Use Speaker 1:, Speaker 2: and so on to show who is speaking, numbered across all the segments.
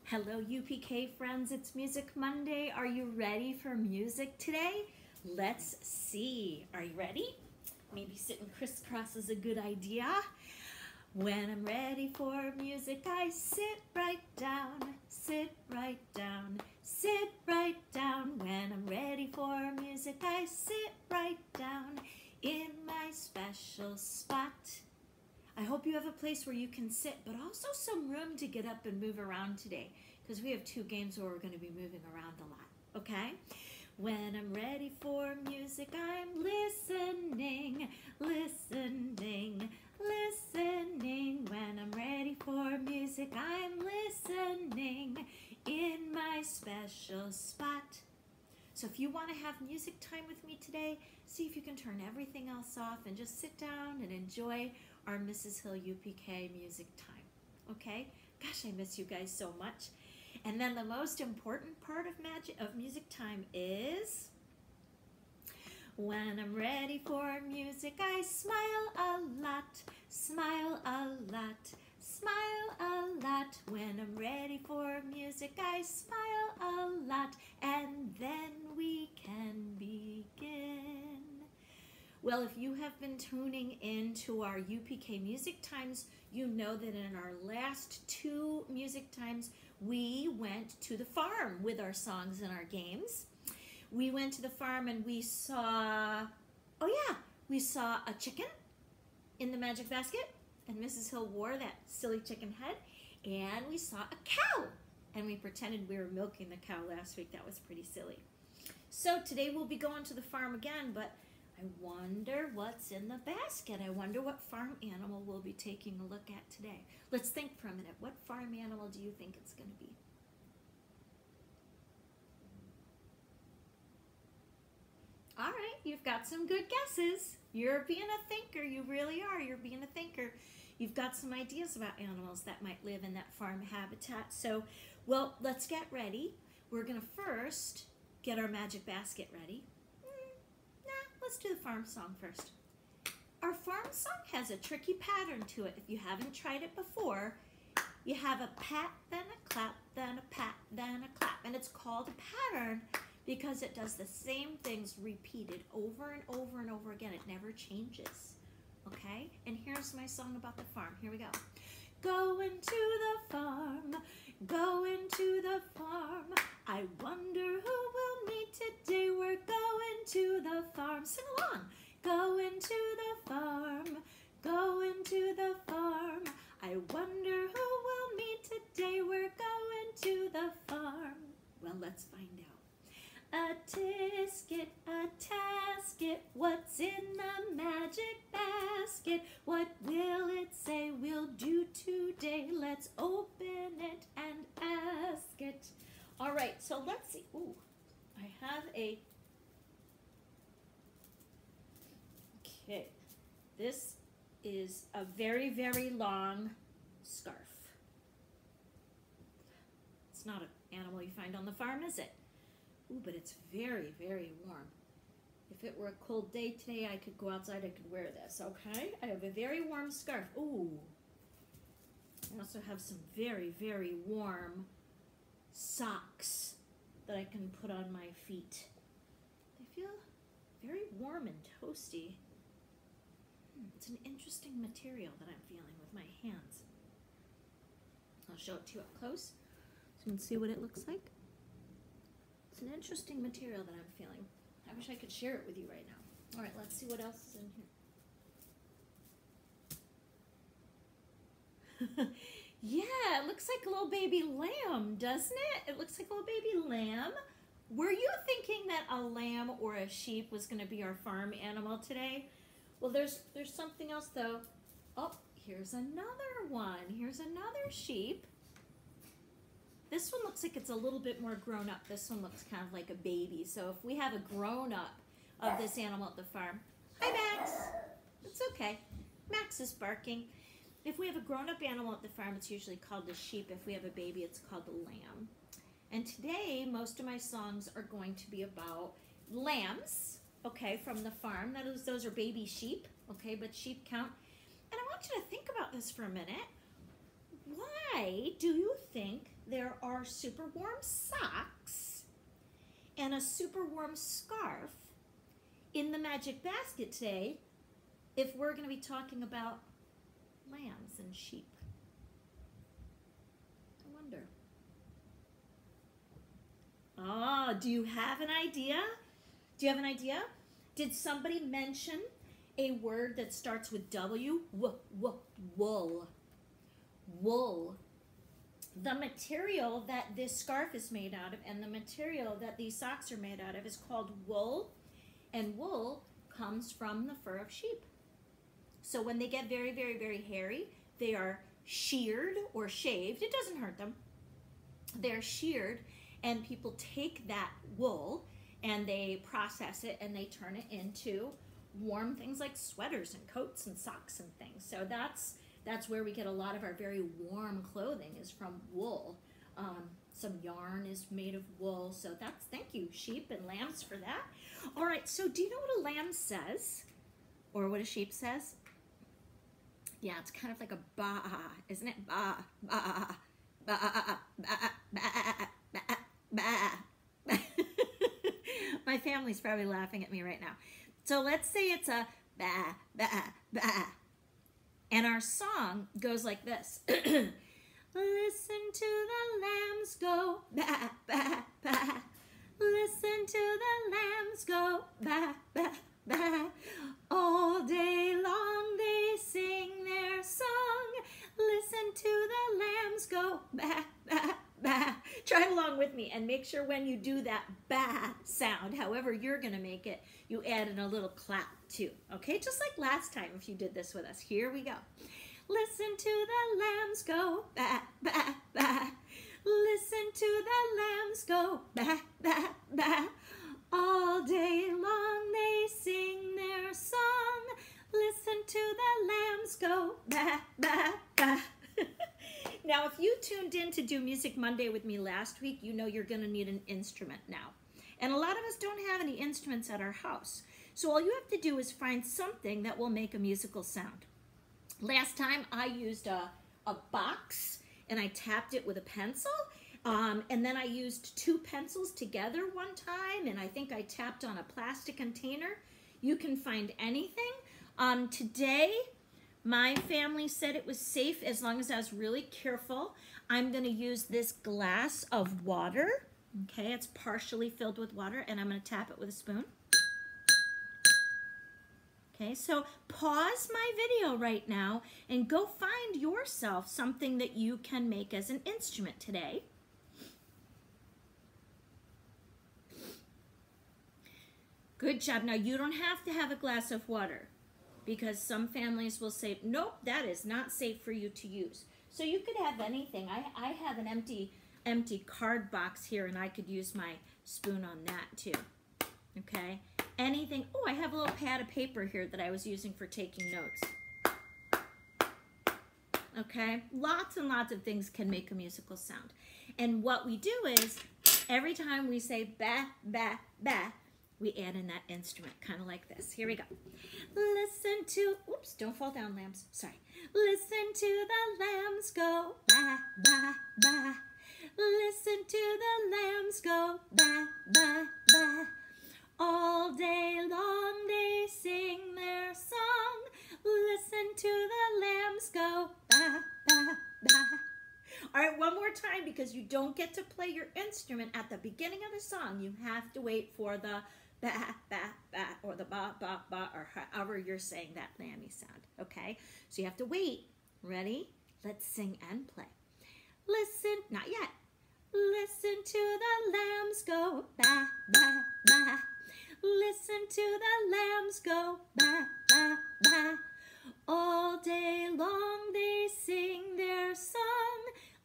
Speaker 1: Hello UPK friends, it's Music Monday. Are you ready for music today? Let's see. Are you ready? Maybe sitting crisscross is a good idea. When I'm ready for music, I sit right down, sit right down, sit right down. When I'm ready for music, I sit right down in my special spot. I hope you have a place where you can sit, but also some room to get up and move around today, because we have two games where we're going to be moving around a lot, okay? When I'm ready for music, I'm listening, listening, listening. When I'm ready for music, I'm listening in my special spot. So if you want to have music time with me today, see if you can turn everything else off and just sit down and enjoy our Mrs. Hill UPK music time, okay? Gosh, I miss you guys so much. And then the most important part of music time is when I'm ready for music, I smile a lot, smile a lot, smile a lot. When I'm ready for music, I smile a lot, and then we can begin. Well, if you have been tuning in to our UPK music times, you know that in our last two music times, we went to the farm with our songs and our games. We went to the farm and we saw, we saw a chicken in the magic basket, and Mrs. Hill wore that silly chicken head, and we saw a cow, and we pretended we were milking the cow last week. That was pretty silly. So today we'll be going to the farm again, but I wonder what's in the basket. I wonder what farm animal we'll be taking a look at today. Let's think for a minute. What farm animal do you think it's going to be? All right, you've got some good guesses. You're being a thinker. You really are. You're being a thinker. You've got some ideas about animals that might live in that farm habitat. So, well, let's get ready. We're going to first get our magic basket ready. Let's do the farm song first. Our farm song has a tricky pattern to it. If you haven't tried it before, you have a pat, then a clap, then a pat, then a clap. And it's called a pattern because it does the same things repeated over and over and over again. It never changes, okay? And here's my song about the farm. Here we go. Going to the farm, going to the farm. I wonder who we'll meet today. We're going to the farm. Sing along. Going to the farm, going to the farm. I wonder who we'll meet today. We're going to the farm. Well, let's find out. A tisket, a tasket, what's in the magic basket? What will it say we'll do today? Let's open it and ask it. All right, so let's see. Ooh, I have a... Okay, this is a very, very long scarf. It's not an animal you find on the farm, is it? Ooh, but it's very, very warm. If it were a cold day today, I could go outside, I could wear this, okay? I have a very warm scarf. Ooh. I also have some very, very warm socks that I can put on my feet. They feel very warm and toasty. It's an interesting material that I'm feeling with my hands. I'll show it to you up close so you can see what it looks like. It's an interesting material that I'm feeling. I wish I could share it with you right now. All right, let's see what else is in here. Yeah, it looks like a little baby lamb, doesn't it? It looks like a little baby lamb. Were you thinking that a lamb or a sheep was going to be our farm animal today? Well, there's something else though. Oh, here's another one. Here's another sheep. This one looks like it's a little bit more grown up. This one looks kind of like a baby. So if we have a grown up of this animal at the farm, hi Max. It's okay. Max is barking. If we have a grown up animal at the farm, it's usually called a sheep. If we have a baby, it's called a lamb. And today, most of my songs are going to be about lambs, okay, from the farm. Those are baby sheep, okay, but sheep count. And I want you to think about this for a minute. why do you think there are super warm socks and a super warm scarf in the magic basket today if we're going to be talking about lambs and sheep? I wonder. Ah, do you have an idea? Do you have an idea? Did somebody mention a word that starts with W? Wool. Wool. The material that this scarf is made out of and the material that these socks are made out of is called wool, and wool comes from the fur of sheep. So when they get very, very, very hairy, they are sheared or shaved. It doesn't hurt them. They're sheared, and people take that wool and they process it and they turn it into warm things like sweaters and coats and socks and things. So that's where we get a lot of our very warm clothing is from wool. Some yarn is made of wool. So that's, thank you, sheep and lambs, for that. All right, so do you know what a lamb says? Or what a sheep says? Yeah, it's kind of like a ba, isn't it? Ba, ba, ba, ba, ba, ba, ba. My family's probably laughing at me right now. So let's say it's a ba, ba, ba. And our song goes like this. Listen to the lambs go, ba, ba, ba. Listen to the lambs go, ba, ba, ba. All day long they sing their song. Listen to the lambs go, ba, ba, ba. Try along with me and make sure when you do that ba sound, however you're going to make it, you add in a little clap too. Okay, just like last time if you did this with us. Here we go. Listen to the lambs go, ba, ba, ba. Listen to the lambs go, ba, ba, ba. All day long they sing their song. Listen to the lambs go, ba, ba, ba. Now, if you tuned in to do Music Monday with me last week, you know you're going to need an instrument now. And a lot of us don't have any instruments at our house. So all you have to do is find something that will make a musical sound. Last time I used a box and I tapped it with a pencil. And then I used two pencils together one time, and I think I tapped on a plastic container. You can find anything. Today, my family said it was safe as long as I was really careful. I'm going to use this glass of water. Okay, it's partially filled with water, and I'm going to tap it with a spoon. Okay, so pause my video right now and go find yourself something that you can make as an instrument today. Good job. Now, you don't have to have a glass of water because some families will say, nope, that is not safe for you to use. So you could have anything. I have an empty card box here, and I could use my spoon on that too. Okay? Anything. Oh, I have a little pad of paper here that I was using for taking notes. Okay? Lots and lots of things can make a musical sound. And what we do is, every time we say ba, ba, ba, we add in that instrument, kind of like this. Here we go. Listen to, oops, don't fall down, lambs. Sorry. Listen to the lambs go, ba, ba, ba. Listen to the lambs go, ba, ba, ba. All day long they sing their song. Listen to the lambs go, ba, ba, ba. All right, one more time, because you don't get to play your instrument at the beginning of the song. You have to wait for the ba, ba, ba, or the ba, ba, ba, or however you're saying that lammy sound, okay? So you have to wait. Ready? Let's sing and play. Listen, not yet. Listen to the lambs go, ba, ba, ba. Listen to the lambs go, ba, ba, ba. All day long they sing their song.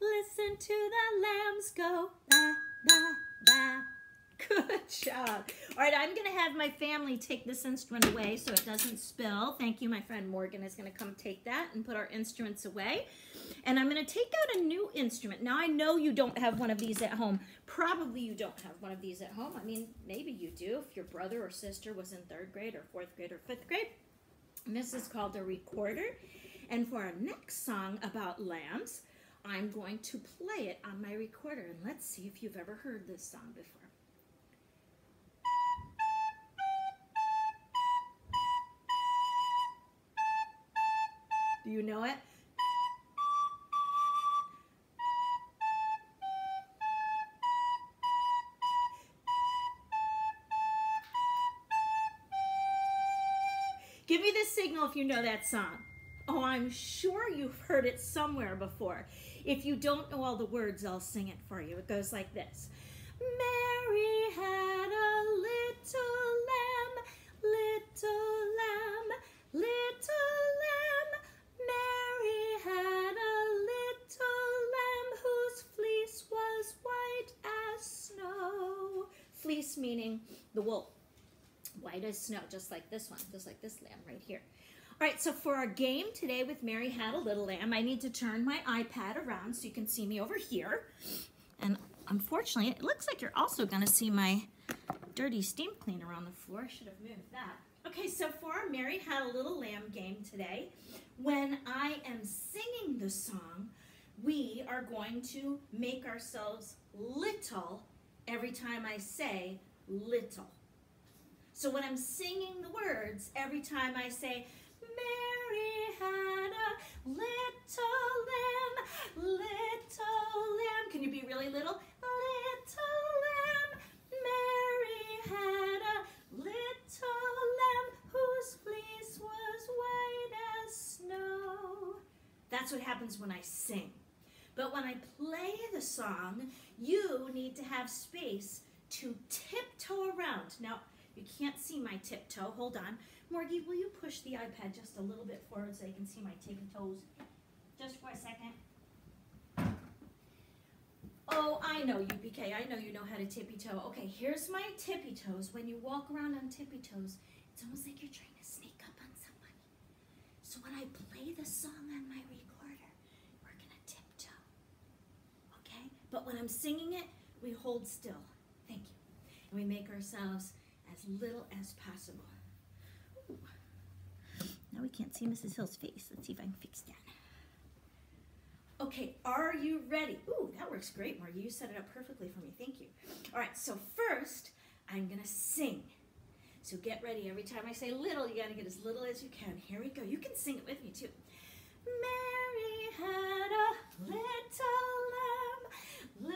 Speaker 1: Listen to the lambs go, ba, ba, ba. Good job. All right, I'm going to have my family take this instrument away so it doesn't spill. Thank you. My friend Morgan is going to come take that and put our instruments away. And I'm going to take out a new instrument. Now, I know you don't have one of these at home. Probably you don't have one of these at home. I mean, maybe you do if your brother or sister was in 3rd grade or 4th grade or 5th grade. And this is called a recorder. And for our next song about lambs, I'm going to play it on my recorder, and let's see if you've ever heard this song before. Do you know it? Give me the signal if you know that song. Oh, I'm sure you've heard it somewhere before. If you don't know all the words, I'll sing it for you. It goes like this. Mary had a little lamb, little lamb, little lamb. Mary had a little lamb whose fleece was white as snow. Fleece meaning the wool. White as snow, just like this one, just like this lamb right here. All right, so for our game today with Mary Had a Little Lamb, I need to turn my iPad around so you can see me over here. And unfortunately, it looks like you're also going to see my dirty steam cleaner on the floor. I should have moved that. Okay, so for our Mary Had a Little Lamb game today, when I am singing the song, we are going to make ourselves little every time I say little. So when I'm singing the words, every time I say, Mary had a little lamb, little lamb. Can you be really little? Little lamb. Mary had a little lamb whose fleece was white as snow. That's what happens when I sing. But when I play the song, you need to have space to tiptoe around. Now, you can't see my tiptoe. Hold on. Morgie, will you push the iPad just a little bit forward so you can see my tippy toes? Just for a second. Oh, I know, UPK. I know you know how to tippy toe. Okay, here's my tippy toes. When you walk around on tippy toes, it's almost like you're trying to sneak up on somebody. So when I play the song on my recorder, we're going to tiptoe. Okay? But when I'm singing it, we hold still. Thank you. And we make ourselves as little as possible. Ooh. Now we can't see Mrs. Hill's face. Let's see if I can fix that. Okay, are you ready? Ooh, that works great, Morgie. You set it up perfectly for me. Thank you. All right, so first, I'm going to sing. So get ready. Every time I say little, you got to get as little as you can. Here we go. You can sing it with me, too. Mary had a little lamb, little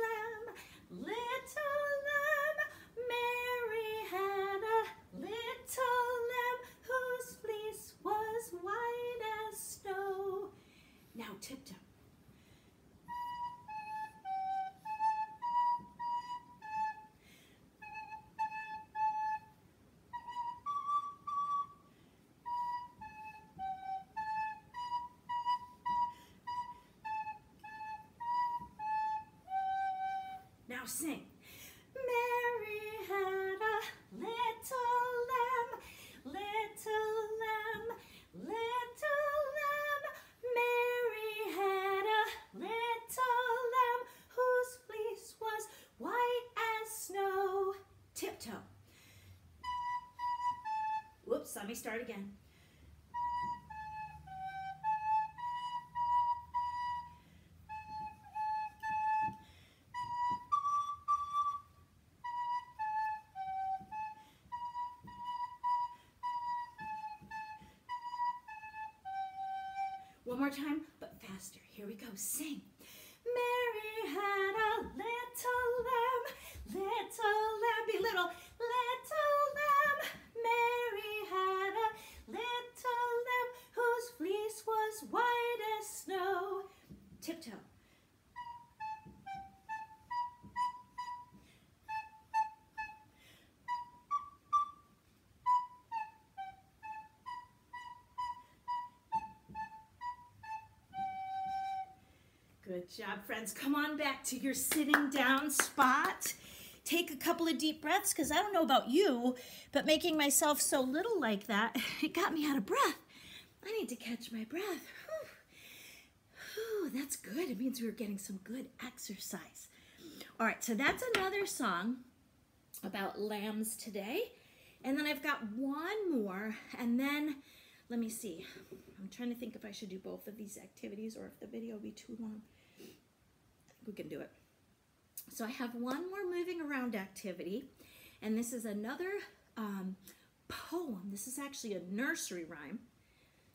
Speaker 1: lamb, little lamb. Mary had a little lamb whose fleece was white as snow. Now tiptoe. Now sing. Mary had a little lamb, little lamb, little lamb. Mary had a little lamb whose fleece was white as snow. Tiptoe. Whoops, let me start again. One more time, but faster. Here we go. Sing. Mary had a little lamb, little lamb. Be little. Little lamb. Mary had a little lamb whose fleece was white as snow. Tiptoe. Good job, friends. Come on back to your sitting down spot. Take a couple of deep breaths, because I don't know about you, but making myself so little like that, it got me out of breath. I need to catch my breath. Whew. Whew, that's good. It means we were getting some good exercise. All right, so that's another song about lambs today. And then I've got one more, and then, let me see. I'm trying to think if I should do both of these activities or if the video will be too long. I think we can do it. So I have one more moving around activity, and this is another poem. This is actually a nursery rhyme.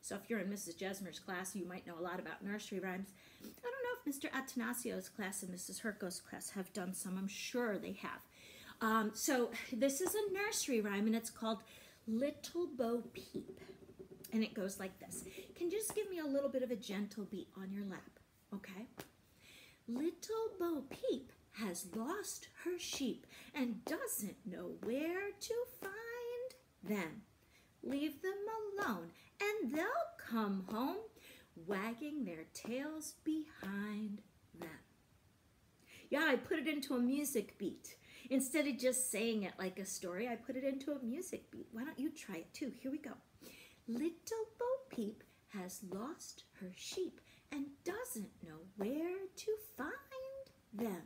Speaker 1: So if you're in Mrs. Jesmer's class, you might know a lot about nursery rhymes. I don't know if Mr. Atanasio's class and Mrs. Herco's class have done some. I'm sure they have. So this is a nursery rhyme, and it's called Little Bo Peep. And it goes like this. Can you just give me a little bit of a gentle beat on your lap, okay? Little Bo Peep has lost her sheep and doesn't know where to find them. Leave them alone and they'll come home wagging their tails behind them. Yeah, I put it into a music beat. Instead of just saying it like a story, I put it into a music beat. Why don't you try it too? Here we go. Little Bo Peep has lost her sheep and doesn't know where to find them.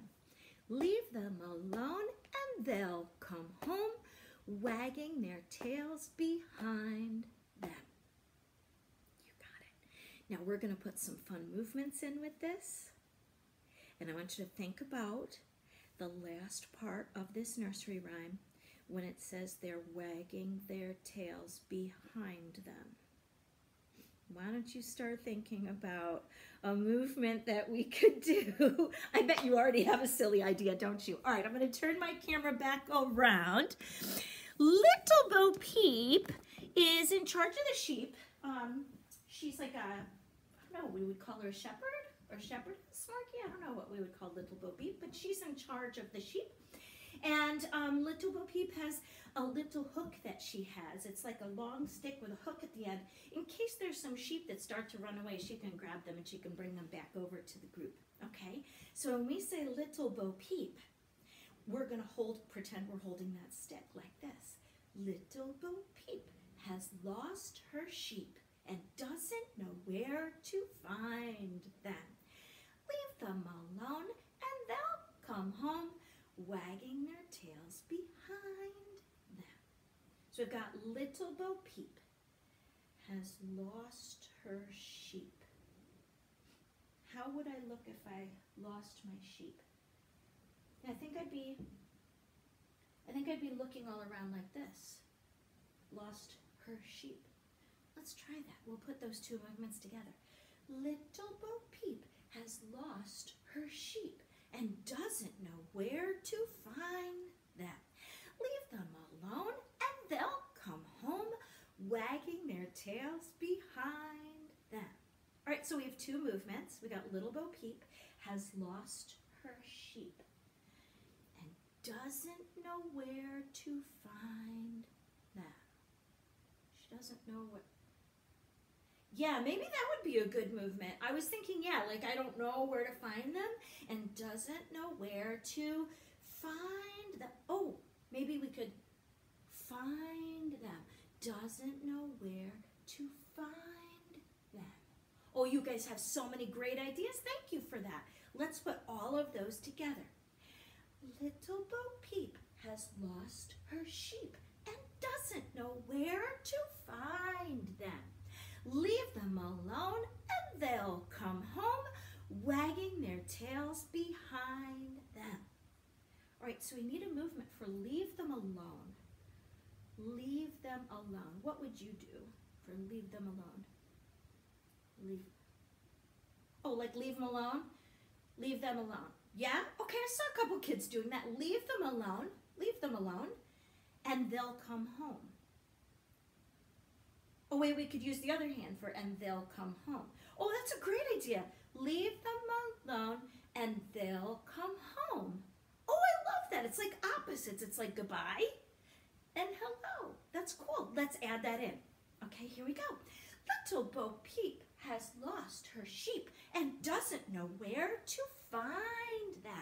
Speaker 1: Leave them alone and they'll come home wagging their tails behind them. You got it. Now we're going to put some fun movements in with this. And I want you to think about the last part of this nursery rhyme when it says they're wagging their tails behind them. Why don't you start thinking about a movement that we could do? I bet you already have a silly idea, don't you? All right, I'm going to turn my camera back around. Little Bo Peep is in charge of the sheep. She's like I don't know, we would call her a shepherd or shepherdess, Marky? I don't know what we would call Little Bo Peep, but she's in charge of the sheep. And Little Bo Peep has a little hook that she has. It's like a long stick with a hook at the end. In case there's some sheep that start to run away, she can grab them and she can bring them back over to the group. Okay? So when we say Little Bo Peep, we're going to pretend we're holding that stick like this. Little Bo Peep has lost her sheep and doesn't know where to find them. Leave them alone and they'll come home wagging their tails behind them. So we've got Little Bo Peep has lost her sheep. How would I look if I lost my sheep? I think I'd be looking all around like this. Lost her sheep. Let's try that. We'll put those two movements together. Little Bo Peep has lost her sheep and doesn't know where to find them. Leave them alone and they'll come home wagging their tails behind them. All right, so we have two movements. We got Little Bo Peep has lost her sheep and doesn't know where to find them. She doesn't know what. Yeah, maybe that would be a good movement. I was thinking, yeah, like I don't know where to find them and doesn't know where to find them. Oh, maybe we could find them. Doesn't know where to find them. Oh, you guys have so many great ideas. Thank you for that. Let's put all of those together. Little Bo Peep has lost her sheep and doesn't know where to find them. Leave them alone and they'll come home wagging their tails behind them. All right, so we need a movement for leave them alone. Leave them alone. What would you do for leave them alone? Leave. Oh, like leave them alone? Leave them alone. Yeah? Okay, I saw a couple kids doing that. Leave them alone, and they'll come home. Oh, wait, we could use the other hand for and they'll come home. Oh, that's a great idea. Leave them alone and they'll come home. Oh, I love that. It's like opposites. It's like goodbye and hello. That's cool. Let's add that in. Okay, here we go. Little Bo Peep has lost her sheep and doesn't know where to find them.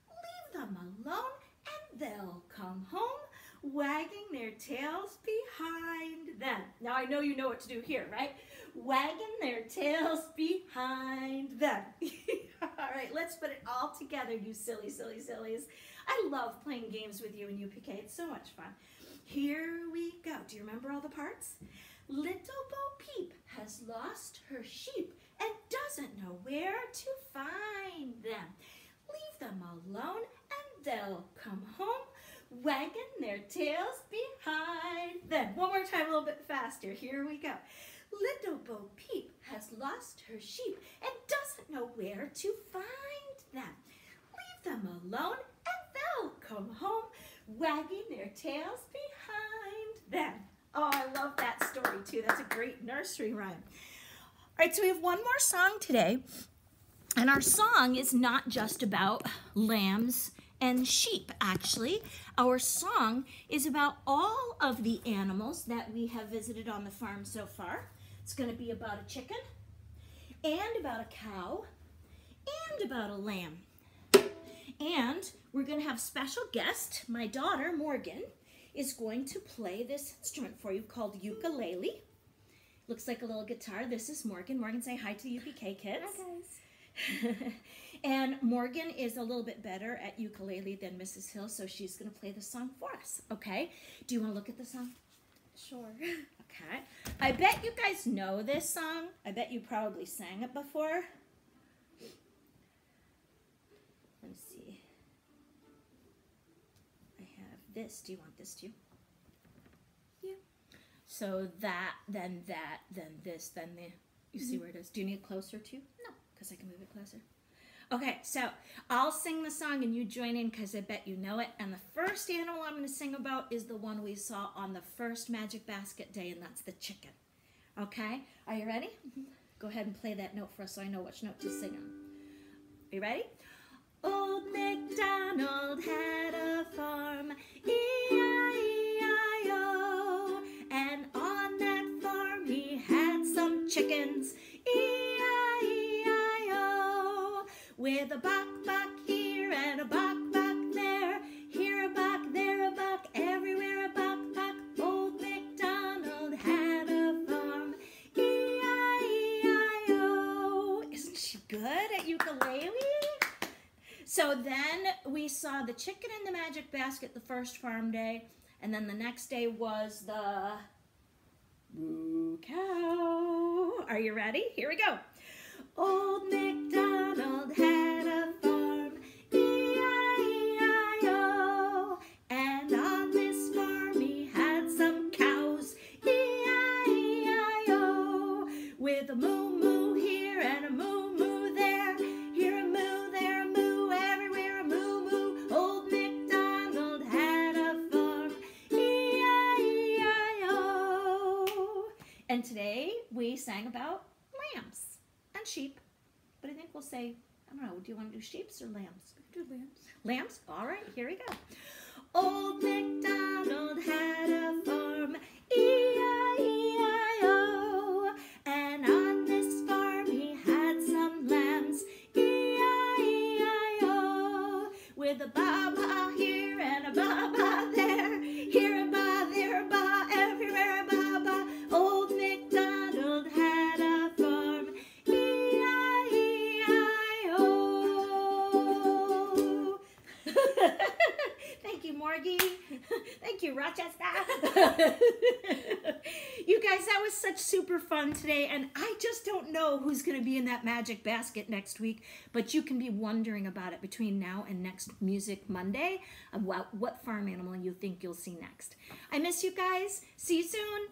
Speaker 1: Leave them alone and they'll come home wagging their tails behind them. Now I know you know what to do here, right? Wagging their tails behind them. All right, let's put it all together, you silly, silly, sillies. I love playing games with you in UPK. It's so much fun. Here we go. Do you remember all the parts? Little Bo Peep has lost her sheep and doesn't know where to find them. Leave them alone and they'll come home, wagging their tails behind them. One more time, a little bit faster. Here we go. Little Bo Peep has lost her sheep and doesn't know where to find them. Leave them alone and they'll come home, wagging their tails behind them. Oh, I love that story too. That's a great nursery rhyme. All right, so we have one more song today. And our song is not just about lambs and sheep, actually. Our song is about all of the animals that we have visited on the farm so far. It's going to be about a chicken, and about a cow, and about a lamb. And we're going to have special guest. My daughter, Morgan, is going to play this instrument for you called ukulele. Looks like a little guitar. This is Morgan. Morgan, say hi to the UPK kids.
Speaker 2: Hi, guys.
Speaker 1: And Morgan is a little bit better at ukulele than Mrs. Hill, so she's going to play the song for us, okay? Do you want to look at the song?
Speaker 2: Sure.
Speaker 1: Okay. I bet you guys know this song. I bet you probably sang it before. Let me see. I have this. Do you want this too?
Speaker 2: Yeah.
Speaker 1: So that, then this, then the... You see where it is? Do you need it closer too?
Speaker 2: No.
Speaker 1: Because I can move it closer. Okay, so I'll sing the song and you join in because I bet you know it. And the first animal I'm going to sing about is the one we saw on the first Magic Basket Day, and that's the chicken. Okay? Are you ready? Go ahead and play that note for us so I know which note to sing on. Are you ready? Old MacDonald had a farm, E-I-E-I-O, and on that farm he had some chickens, E-I-E-I-O, with a buck here and a buck there, here a buck, there a buck, everywhere a buck. Old MacDonald had a farm, E-I-E-I-O. Isn't she good at ukulele? So then we saw the chicken in the Magic Basket the first farm day, and then the next day was the moo cow. Are you ready? Here we go. Old MacDonald had a farm, E-I-E-I-O, and on this farm he had some cows, E-I-E-I-O, with a moo here and a moo there, here a moo, there a moo, everywhere a moo. Old MacDonald had a farm, E-I-E-I-O. And today we sang about lambs and sheep, but I think we'll say, I don't know, do you want to do sheeps or lambs?
Speaker 2: Do lambs.
Speaker 1: Lambs? All right, here we go. Old MacDonald had a farm, E-I-E-I-O, and on this farm he had some lambs, E-I-E-I-O, with a ba-ba here and a ba-ba there, here a ba, there a ba, everywhere a ba-ba. Old MacDonald had a farm, E-I-E-I-O. Thank you, Morgie. Thank you, Rochester. You guys, that was such super fun today, and I just don't know who's going to be in that Magic Basket next week, but you can be wondering about it between now and next Music Monday about what farm animal you think you'll see next. I miss you guys. See you soon.